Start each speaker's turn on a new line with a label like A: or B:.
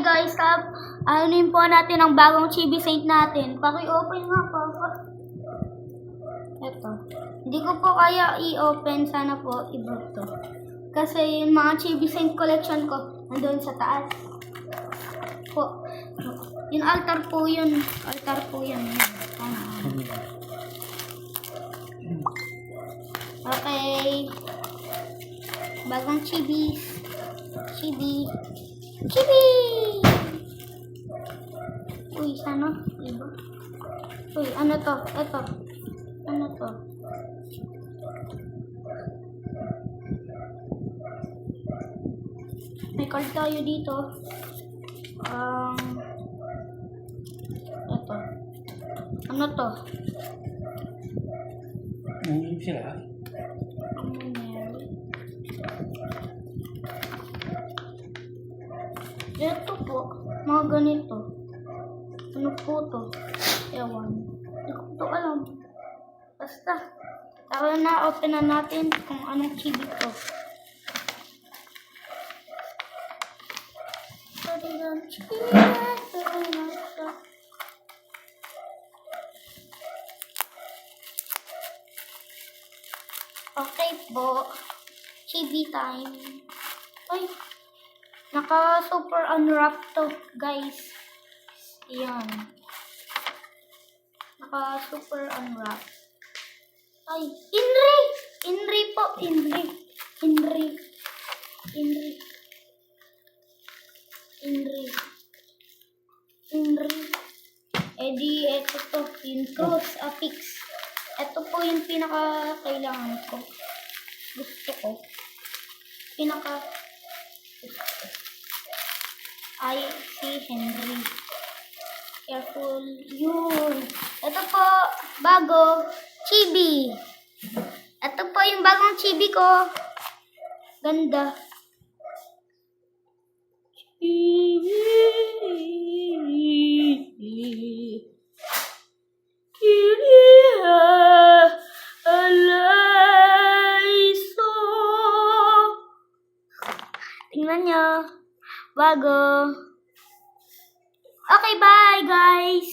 A: guys, anuin po natin ang bagong Chibi Saint natin. Paki-open nga po. Ito. Hindi ko po kaya i-open. Sana po i-book to. Kasi yung mga Chibi Saint collection ko, nandun sa taas. Po. Yung altar po yun. Altar po yun. Okay. Bagong Chibi. Chibi. Uy, sana? Iba. Uy, ano to? Ito. Ano to? May card tayo dito. Ito. Ano to?
B: Nangyayip sila.
A: Ito po. Mga ganito. Ano po to? Ewan. Hindi ko to alam. Basta. Tara na, open na natin kung anong chibi to. Okay po. Chibi time. Ay. Naka super unwrap to, guys. Yan. Naka super unwrap. Ay, Inri! Inri po, Inri. Inri. Inri. Inri. Inri. Eh di, eto to, yung Cross Apix. Ito po yung pinaka kailangan ko. Gusto ko. Pinaka ay si Henry. Careful. Yun. Ito po, bago, Chibi. Ito po yung bagong Chibi ko. Ganda. Chibi. Kiriha alayso. Tingnan nyo. Bago. Okay, bye guys.